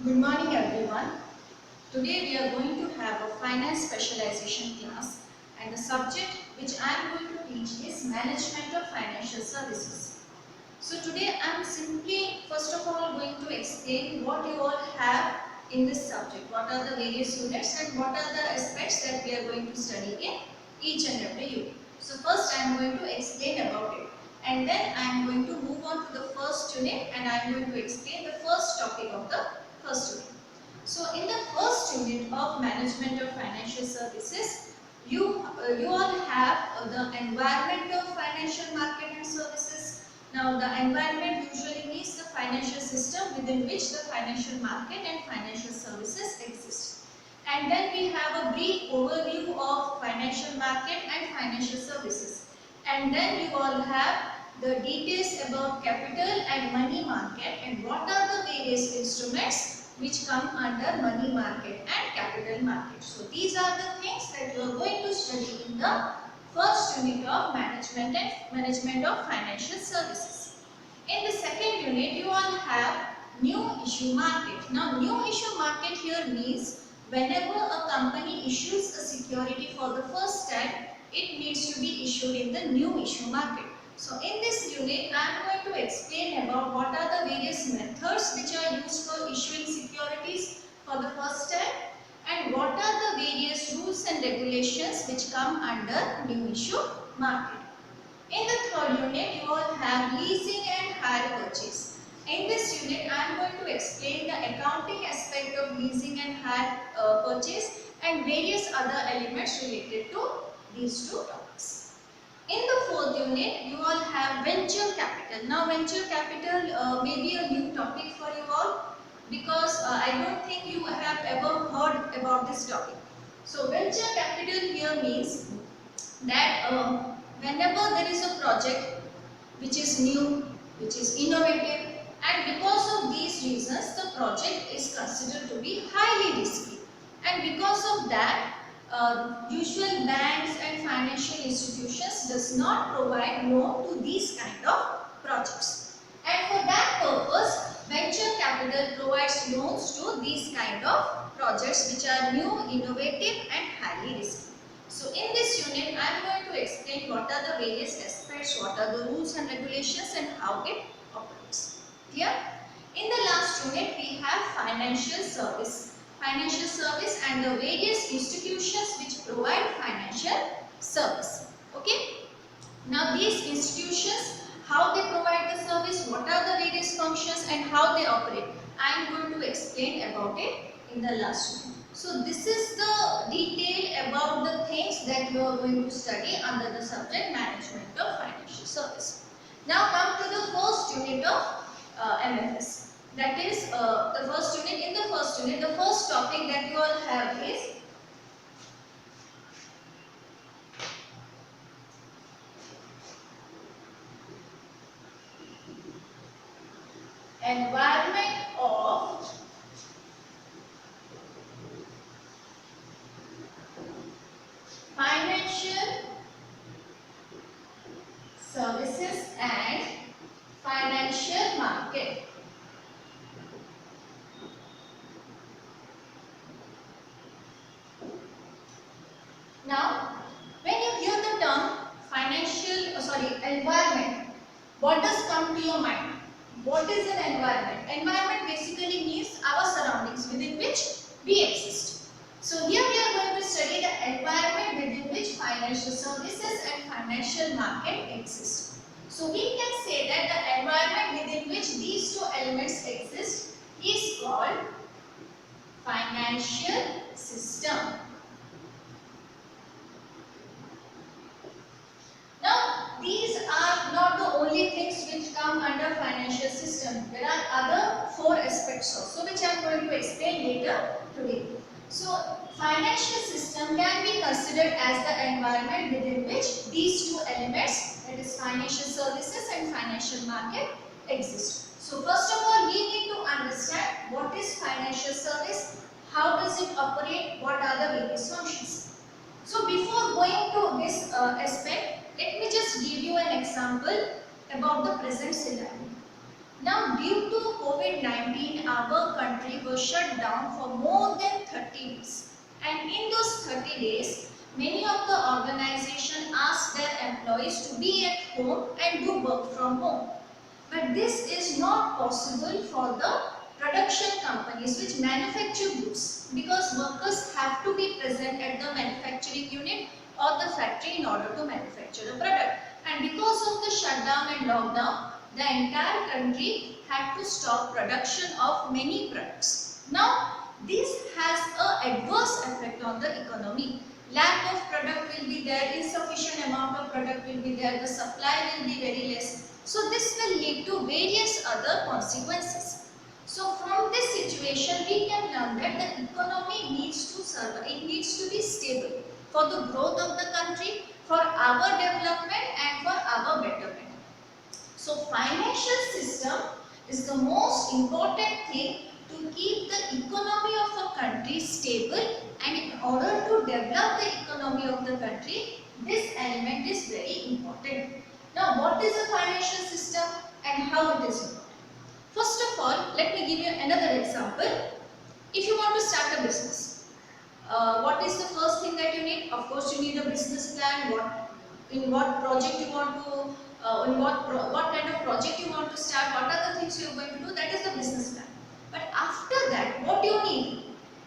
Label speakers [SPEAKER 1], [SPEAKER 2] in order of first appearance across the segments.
[SPEAKER 1] Good morning everyone. Today we are going to have a finance specialization class and the subject which I am going to teach is management of financial services. So today I am simply first of all going to explain what you all have in this subject. What are the various units and what are the aspects that we are going to study in each and every unit. So first I am going to explain about it and then I am going to move on to the first unit and I am going to explain the first topic of the first unit. So in the first unit of management of financial services, you all have the environment of financial market and services. Now the environment usually means the financial system within which the financial market and financial services exist. And then we have a brief overview of financial market and financial services. And then you all have the details about capital and money market and what are the various instruments which come under money market and capital market. So these are the things that you are going to study in the first unit of management of financial services. In the second unit you all have new issue market. Now new issue market here means whenever a company issues a security for the first time, it needs to be issued in the new issue market. So in this unit, I am going to explain about what are the various methods which are used for issuing securities for the first time and what are the various rules and regulations which come under new issue market. In the third unit, you all have leasing and hire purchase. In this unit, I am going to explain the accounting aspect of leasing and hire purchase and various other elements related to these two topics. In the fourth unit, you all have venture capital. Now, venture capital may be a new topic for you all because I don't think you have ever heard about this topic. So, venture capital here means that whenever there is a project which is new, which is innovative, and because of these reasons, the project is considered to be highly risky. And because of that, usual banks and financial institutions does not provide loan to these kind of projects. And for that purpose, venture capital provides loans to these kind of projects which are new, innovative and highly risky. So in this unit, I am going to explain what are the various aspects, what are the rules and regulations and how it operates. Clear? In the last unit, we have financial service. Financial service and the various institutions which provide financial service. Okay? Now these institutions, how they provide the service, what are the various functions and how they operate. I am going to explain about it in the last unit. So this is the detail about the things that you are going to study under the subject management of financial service. Now come to the first unit of MFS. That is the first unit. In the first unit, the first topic that you all have is environment of financial services and financial market. Now, when you hear the term environment, what does come to your mind? What is an environment? Environment basically means our surroundings within which we exist. So here we are going to study the environment within which financial services and financial market exist. So we can say that the environment within which these two elements exist is called financial system. Now, these are not the only things which come under financial system. There are other four aspects also which I am going to explain later today. So, financial system can be considered as the environment within which these two elements, that is financial services and financial market, exist. So, first of all, we need to understand what is financial service, how does it operate, what are the various functions. So, before going to this aspect, let me just give you an example about the present scenario. Now, due to COVID-19, our country was shut down for more than 30 days. And in those 30 days, many of the organizations asked their employees to be at home and do work from home. But this is not possible for the production companies which manufacture goods, because workers have to be present at the manufacturing unit or the factory in order to manufacture the product. And because of the shutdown and lockdown, the entire country had to stop production of many products. Now, this has an adverse effect on the economy. Lack of product will be there, insufficient amount of product will be there, the supply will be very less. So this will lead to various other consequences. So from this situation we can learn that the economy needs to survive, it needs to be stable for the growth of the country, for our development and for our betterment. So financial system is the most important thing to keep the economy of a country stable, and in order to develop the economy of the country, this element is very important. Now what is a financial system and how it is important? First of all, let me give you another example. If you want to start a business, what is the first thing that you need? Of course you need a business plan, in what project you want to, what kind of project you want to start, what are the things you are going to do, that is the business plan. But after that, what do you need?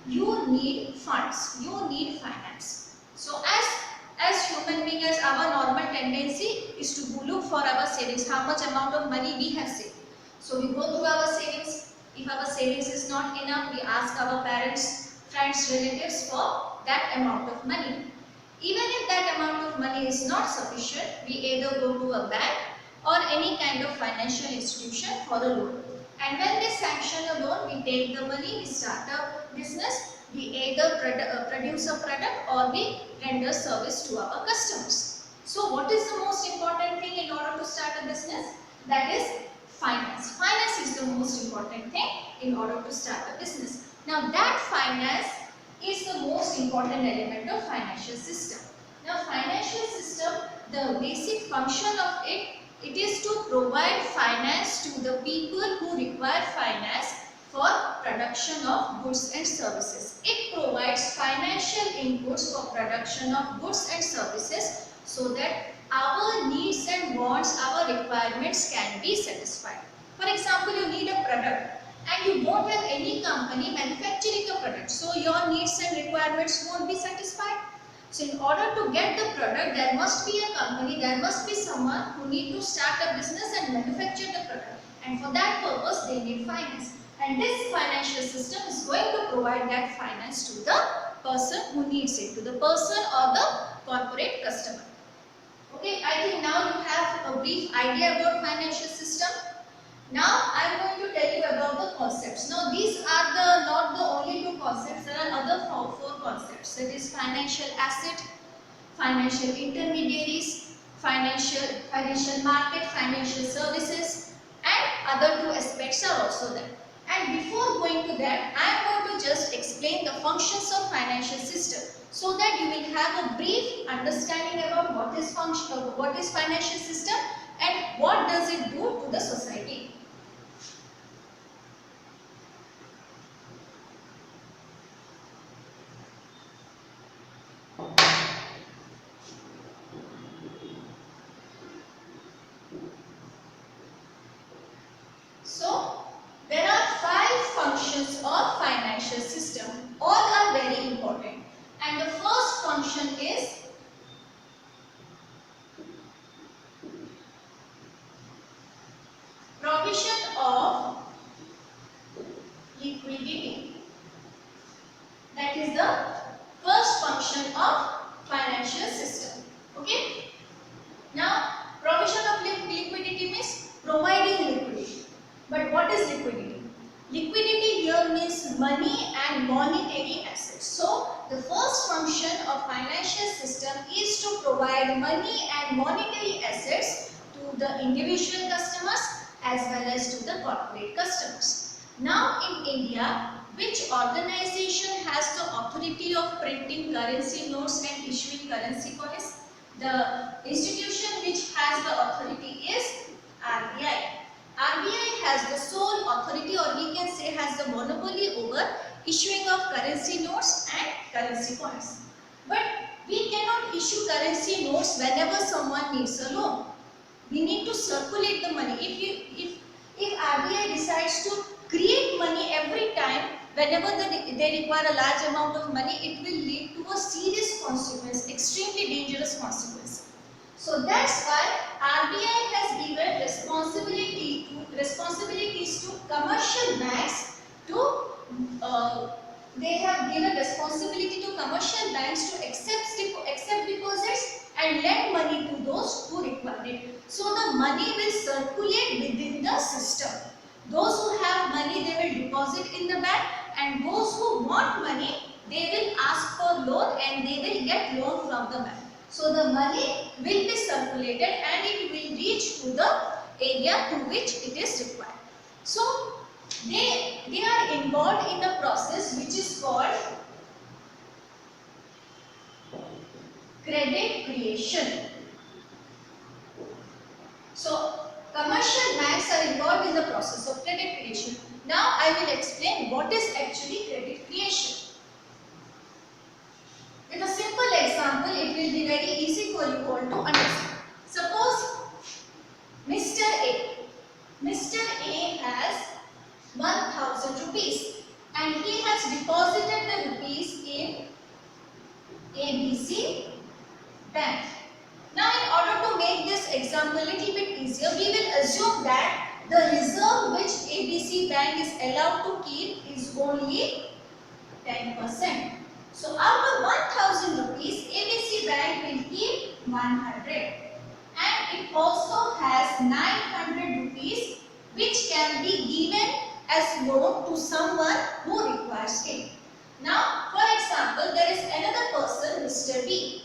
[SPEAKER 1] You need funds, you need finance. So as human being, as our normal tendency is to look for our savings, how much amount of money we have saved. So we go through our savings. If our savings is not enough, we ask our parents, friends, relatives for that amount of money. Even if that amount of money is not sufficient, we either go to a bank or any kind of financial institution for a loan. And when they sanction a loan, we take the money, we start a business, we either produce a product or we render service to our customers. So what is the most important thing in order to start a business? That is finance. Finance is the most important thing in order to start a business. Now that finance is the most important element of financial system. Now financial system, the basic function of it is to provide finance to the people who require finance for production of goods and services. It provides financial inputs for production of goods and services so that our needs and wants, our requirements can be satisfied. For example, you need a product and you don't have any company manufacturing a product, so your needs and requirements won't be satisfied. So in order to get the product, there must be a company, there must be someone who need to start a business and manufacture the product, and for that purpose they need finance, and this financial system is going to provide that finance to the person who needs it, to the person or the corporate customer. Okay, I think now you have a brief idea about financial system. Now I am going to tell you about the concepts. Now these are not the only two concepts, there are other four concepts, that is financial asset, financial intermediaries, financial market, financial services, and other two aspects are also there. And before going to that, I am going to just explain the functions of financial system so that you will have a brief understanding about what is financial system and what does it do to the society. So, there are 5 functions of financial system. All are very important. And the first function is provision of liquidity. That is the first function of financial system. Okay. Now, provision of liquidity means providing liquidity. But what is liquidity? Liquidity here means money and monetary assets. So, the first function of financial system is to provide money and monetary assets to the individual customers as well as to the corporate customers. Now, in India, which organization has the authority of printing currency notes and issuing currency coins? The institution which has the authority is RBI. RBI has the sole authority, or we can say RBI has the monopoly over issuing of currency notes and currency coins. But we cannot issue currency notes whenever someone needs a loan. We need to circulate the money. If RBI decides to create money every time whenever they require a large amount of money, it will lead to a serious consequence, extremely dangerous consequence. So that's why RBI has given responsibilities to commercial banks to they have given responsibility to commercial banks to accept deposits and lend money to those who require it. So the money will circulate within the system. Those who have money, they will deposit in the bank, and those who want money, they will ask for loan and they will get loan from the bank. So the money will be circulated and it will reach to the area to which it is required. So they are involved in a process which is called credit creation. So commercial banks are involved in the process of credit creation. Now I will explain what is actually credit creation. With a simple example, it will be very easy for you all to understand. Suppose Mr. A has 1000 rupees and he has deposited the rupees in ABC Bank. Now in order to make this example a little bit easier, we will assume that the reserve which ABC Bank is allowed to keep is only 10%. So out of 1000 rupees, ABC Bank will keep 100. And it also has 900 rupees which can be given as loan to someone who requires it. Now, for example, there is another person, Mr. B,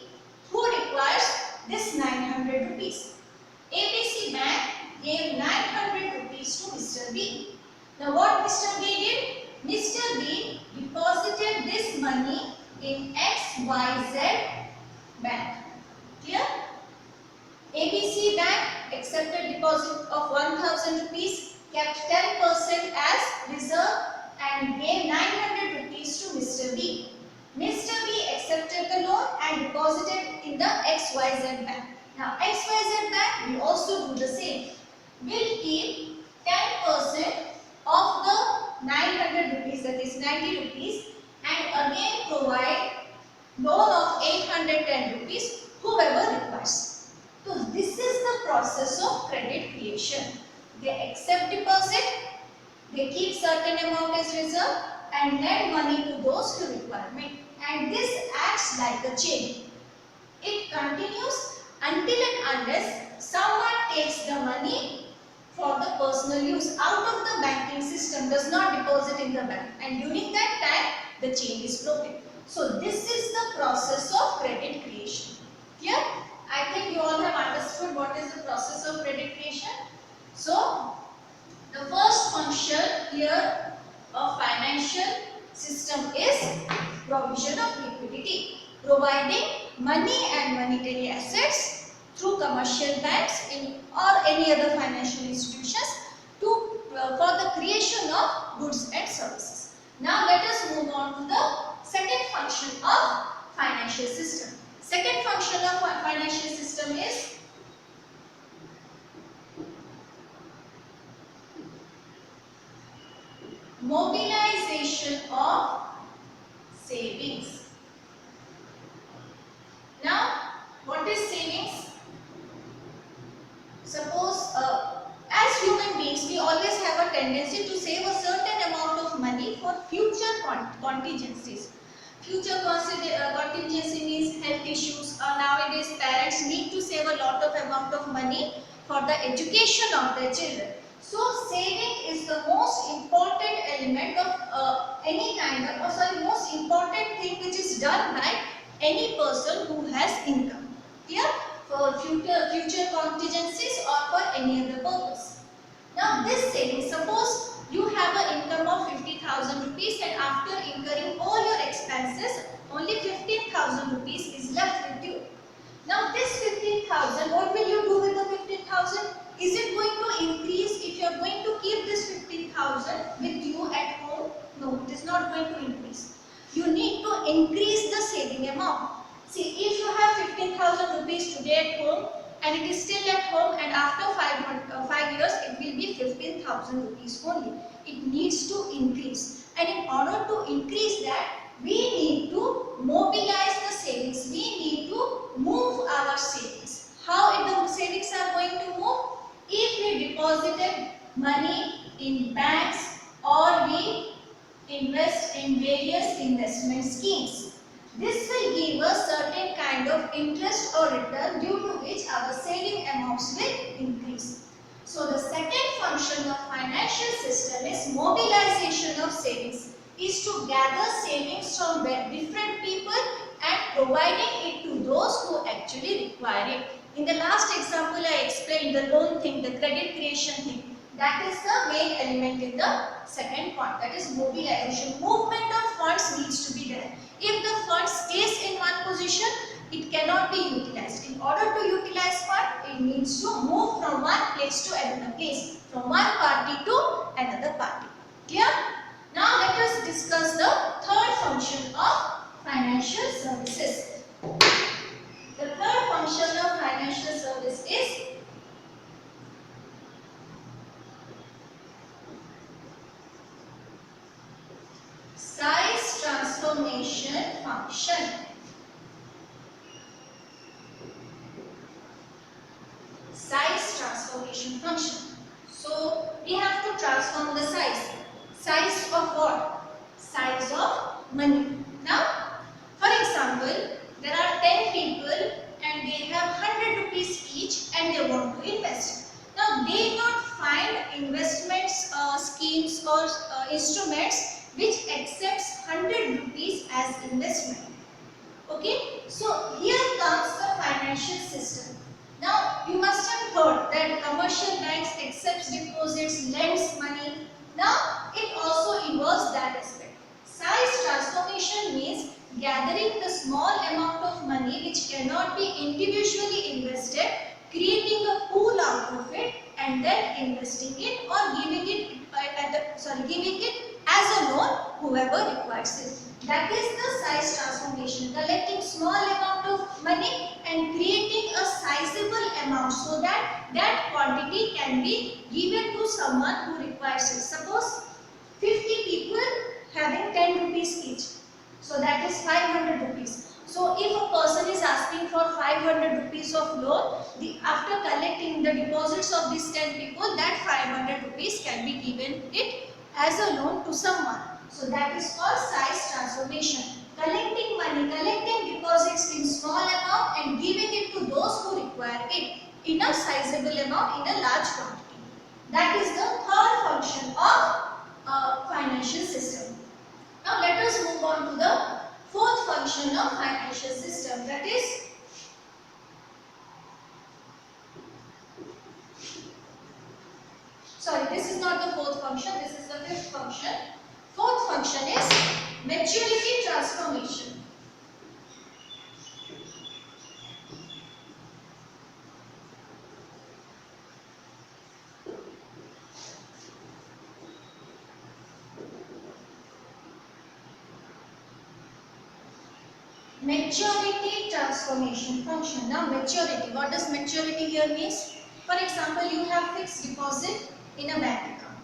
[SPEAKER 1] who requires this 900 rupees. ABC Bank gave 900 rupees to Mr. B. Now, what Mr. B did? Mr. B deposited this money in XYZ Bank. Clear? ABC Bank accepted deposit of 1000 rupees, kept 10% as reserve and gave 900 rupees to Mr. B. Mr. B accepted the loan and deposited in the XYZ Bank. Now XYZ Bank will also do the same. Will keep 10% of the 900 rupees, that is 90 rupees, and again provide loan of 810 rupees whoever requires. So this is the process of credit creation. They accept deposit, they keep certain amount as reserve and lend money to those who require it. And this acts like a chain. It continues until and unless someone takes the money for the personal use out of the banking system, does not deposit in the bank, and during that time the chain is broken. So this is the process of credit creation. Clear? I think you all have understood what is the process of credit creation. So the first function here of financial system is provision of liquidity, providing money and monetary assets through commercial banks or any other financial institutions to for the creation of goods and services. Now let us move on to the second function of financial system. Second function of financial system is mobilization of savings. Now, what is savings? Suppose, as human beings, we always have a tendency to save a certain amount of money for future contingencies. Future contingency means health issues. Nowadays, parents need to save a lot of amount of money for the education of their children. So, saving is the most important element of any kind of, most important thing which is done by any person who has income. Clear? For future contingencies or for any other purpose. Now, this saving, suppose you have an income of 50,000 rupees and after incurring all your expenses, only 15,000 rupees is left with you. Now, this 15,000, what will you do with the 15,000? Is it going to increase if you are going to keep this 15,000 with you at increase the saving amount. See, if you have 15,000 rupees today at home and it is still at home, and after 5 years it will be 15,000 rupees only. It needs to increase, and in order to increase that, we need to mobilize the savings. We need to move our savings. How the savings are going to move? If we deposited money in banks or we invest in various investment schemes. This will give us certain kind of interest or return, due to which our saving amounts will increase. So the second function of financial system is mobilization of savings, is to gather savings from different people and providing it to those who actually require it. In the last example I explained the loan thing, the credit creation thing. That is the main element in the second point, that is mobilization. Movement of funds needs to be there. If the fund stays in one position, it cannot be utilized. In order to utilize fund, it needs to move from one place to another place, from one party to another party. Clear? Now let us discuss the third function of financial services. The third function of financial service is size transformation function. Size transformation function. So we have to transform the size. Size of what? Size of money. Now, for example, there are 10 people and they have 100 rupees each and they want to invest. Now, they not find investments, schemes or instruments which accepts 100 rupees as investment. Okay, so here comes the financial system. Now you must have heard that commercial banks accepts deposits, lends money. Now it also involves that aspect. Size transformation means gathering the small amount of money which cannot be individually invested, creating a pool out of it and then investing it or giving it giving it as a loan whoever requires it. That is the size transformation, collecting small amount of money and creating a sizable amount so that that quantity can be given to someone who requires it. Suppose 50 people having 10 rupees each, so that is 500 rupees. So if a person is asking for 500 rupees of loan, after collecting the deposits of these 10 people, that 500 rupees can be given it as a loan to someone. So that is called size transformation. Collecting money, collecting deposits in small amount and giving it to those who require it in a sizable amount, in a large quantity. That is the third function of financial system. Now let us move on to the fourth function of financial system, that is this is not the fourth function, this is the fifth function. Fourth function is maturity transformation. Maturity transformation function. Now maturity, what does maturity here means? For example, you have fixed deposit in a bank account.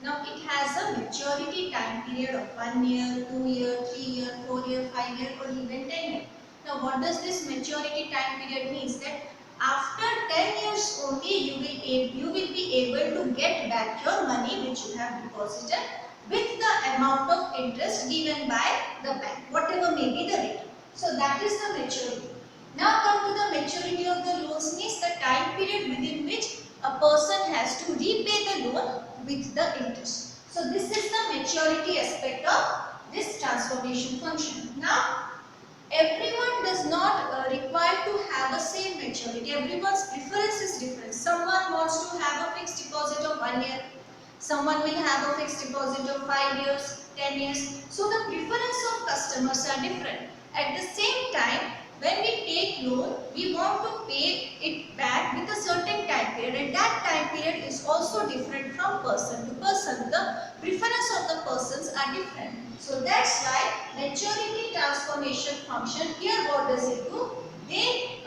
[SPEAKER 1] Now it has a maturity time period of 1 year, 2 year, 3 year, 4 year, 5 year or even 10 year. Now what does this maturity time period means? That after 10 years only you will be able to get back your money which you have deposited with the amount of interest given by the bank, whatever may be the rate. So that is the maturity. Now come to the maturity of the loans, means the time period within which a person has to repay the loan with the interest. So this is the maturity aspect of this transformation function. Now everyone does not require to have a same maturity. Everyone's preference is different. Someone wants to have a fixed deposit of 1 year. Someone will have a fixed deposit of 5 years, 10 years. So the preference of customers are different. At the same time, when we take loan, we want to pay it back with a certain time period, and that time period is also different from person to person. The preference of the persons are different. So that's why maturity transformation function here, what does it do? They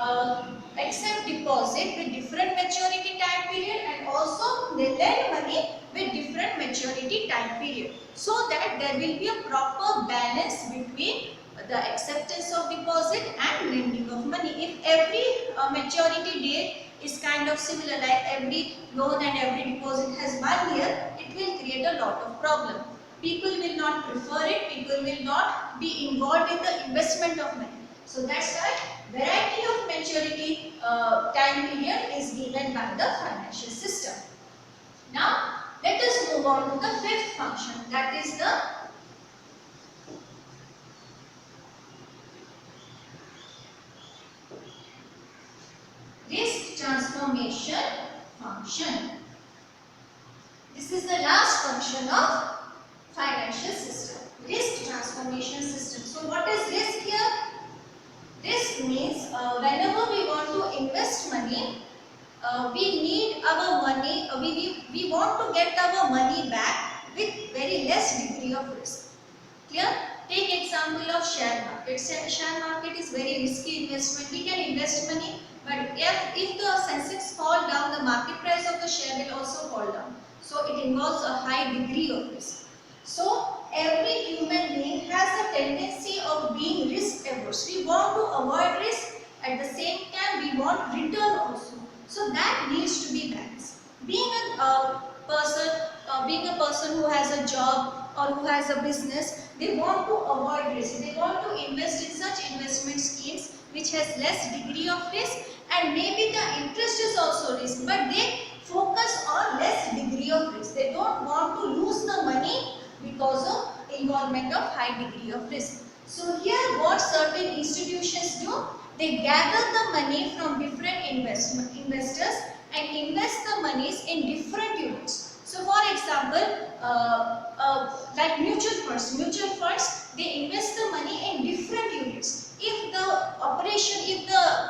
[SPEAKER 1] accept deposit with different maturity time period, and also they lend money with different maturity time period, so that there will be a proper balance between the acceptance of deposit and lending of money. If every maturity date is kind of similar, like every loan and every deposit has 1 year, it will create a lot of problem. People will not prefer it, people will not be involved in the investment of money. So that's why variety of maturity time period is given by the financial system. Now let us move on to the fifth function, that is the risk transformation function. This is the last function of financial system, risk transformation system. So what is risk here? Risk means whenever we want to invest money, we need our money, we want to get our money back with very less degree of risk. Clear? Take example of share market. Share market is very risky investment. We can invest money, but if the Sensex fall down, the market price of the share will also fall down. So it involves a high degree of risk. So every human being has a tendency of being risk averse. We want to avoid risk, at the same time we want return also. So that needs to be balanced. Being a person who has a job or who has a business, they want to avoid risk. They want to invest in such investment schemes which has less degree of risk, and maybe the interest is also risk, but they focus on less degree of risk. They don't want to lose the money because of involvement of high degree of risk. So here what certain institutions do, they gather the money from different investors and invest the monies in different units. So for example, like mutual funds, they invest the money in different units. If the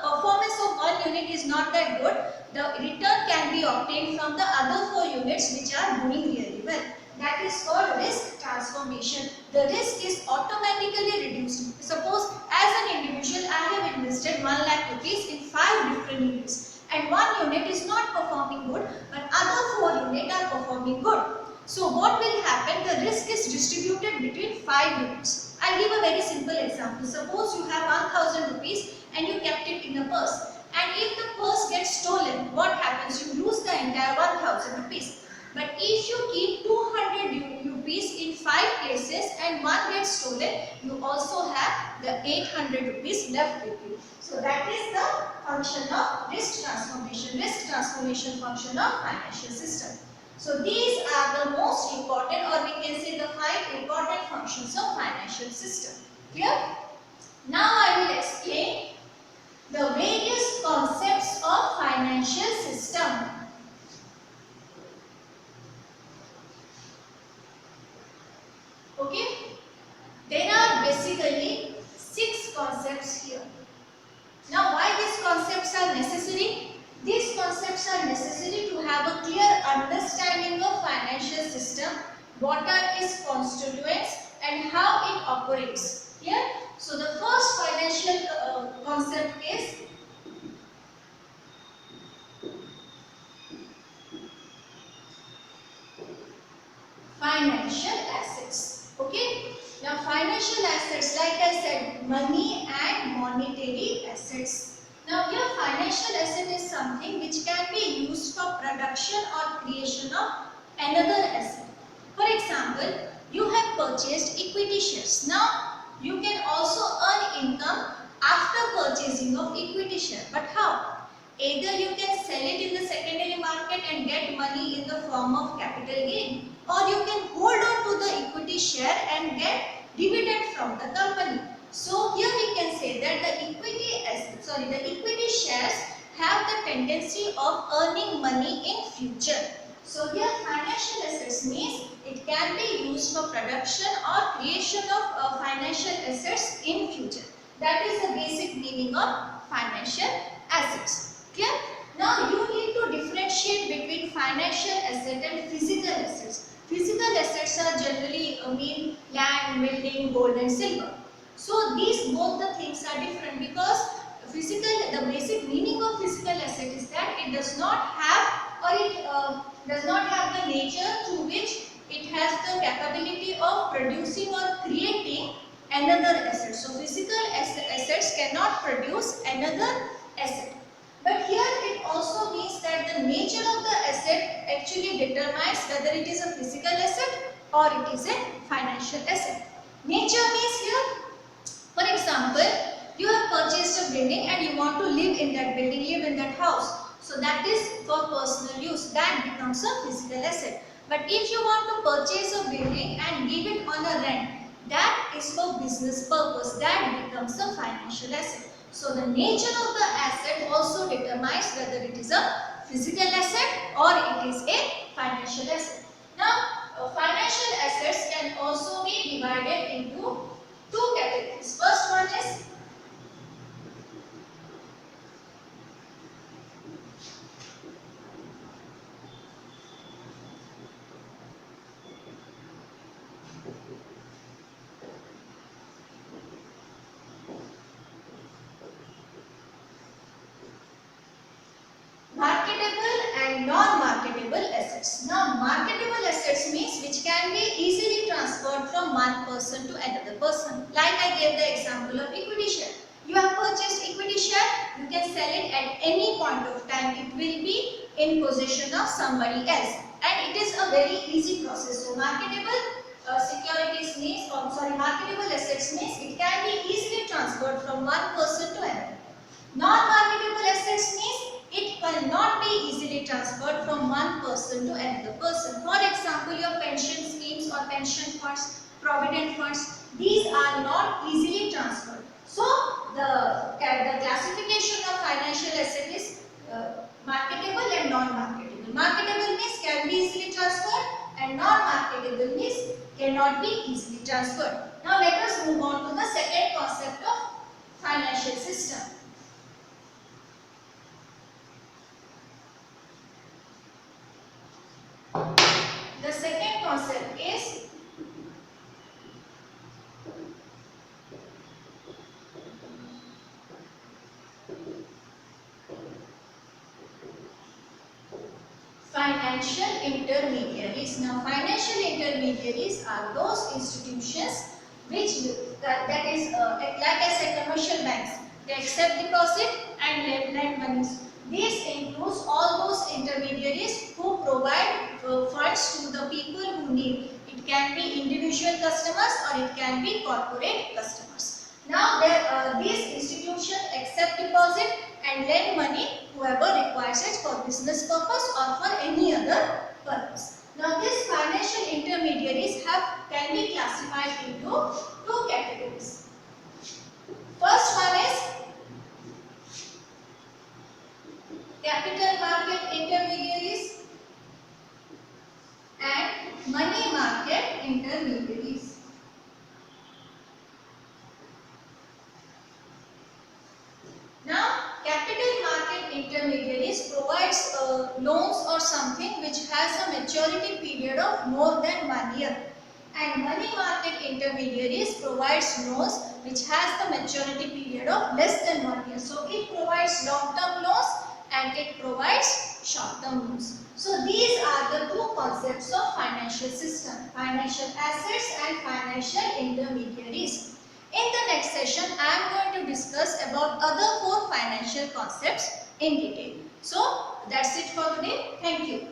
[SPEAKER 1] performance of one unit is not that good, the return can be obtained from the other 4 units which are doing really well. That is called risk transformation. The risk is automatically reduced. Suppose as an individual I have invested 1 lakh rupees in 5 different units, and 1 unit is not performing good, but other 4 units are performing good. So what will happen? The risk is distributed between 5 units. I'll give a very simple example. Suppose you have 1000 rupees and you kept it in a purse, and if the purse gets stolen, what happens? You lose the entire 1000 rupees. But if you keep 200 rupees in 5 places and 1 gets stolen, you also have the 800 rupees left with you. So that is the function of risk transformation function of financial system. So these are the most important, or we can say the 5 important functions of financial system. Clear? Now I will explain the various concepts of financial system. Okay, there are basically 6 concepts here. Now why these concepts are necessary? These concepts are necessary to have a clear understanding of financial system, what are its constituents and how it operates. Clear? So the first financial concept is financial assets. Okay, now financial assets, like I said, money and monetary assets. Now here financial asset is something which can be used for production or creation of another asset. For example, you have purchased equity shares. Now you can also earn income after purchasing of equity share. But how? Either you can sell it in the secondary market and get money in the form of capital gain, or you can hold on to the equity share and get dividend from the company. So here we can say that the equity shares have the tendency of earning money in future. So here financial assets means it can be used for production or creation of financial assets in future. That is the basic meaning of financial assets. Clear? Now you need to differentiate between financial asset and physical assets. Physical assets are generally mean land, and building, gold and silver. So these both the things are different because the basic meaning of physical asset is that it does not have or it does not have the nature through which it has the capability of producing or creating another asset. So physical assets cannot produce another asset. But here it also means that the nature of the asset actually determines whether it is a physical asset or it is a financial asset. Nature means here, for example, you have purchased a building and you want to live in that building, live in that house. So that is for personal use. That becomes a physical asset. But if you want to purchase a building and give it on a rent, that is for business purpose. That becomes a financial asset. So the nature of the asset also determines whether it is a physical asset or it is a financial asset. Now, financial assets can also be divided into two categories. First one is marketable and non-marketable assets. Now, marketable assets means which can be easily transferred from one person to another person. Like I gave the example of equity share. You have purchased equity share, you can sell it at any point of time. It will be in possession of somebody else. And it is a very easy process. So, marketable securities means, marketable assets means it can be easily transferred from one person to another. Non-marketable assets means it cannot be easily transferred from one person to another person. For example, your pension schemes or pension funds, provident funds, these are not easily transferred. So, the classification of financial asset is marketable and non-marketable. Marketable means can be easily transferred and non-marketable means cannot be easily transferred. Now, let us move on to the second concept of financial system. The second concept is financial intermediaries. Now, financial intermediaries are those institutions which that is like I said, commercial banks. They accept deposit and lend monies. This includes all those intermediaries who provide funds to the people who need. It can be individual customers or it can be corporate customers. Now, these institutions accept deposit and lend money whoever requires it for business purpose or for any other purpose. Now, these financial intermediaries can be classified into two categories. First one is capital market intermediaries and money market intermediaries. Now, capital market intermediaries provides loans or something which has a maturity period of more than 1 year, and money market intermediaries provides loans which has the maturity period of less than 1 year. So, it provides long-term loans and it provides short-term loans. So, these are the two concepts of financial system: financial assets and financial intermediaries. In the next session, I am going to discuss about other 4 financial concepts in detail. So, that's it for today. Thank you.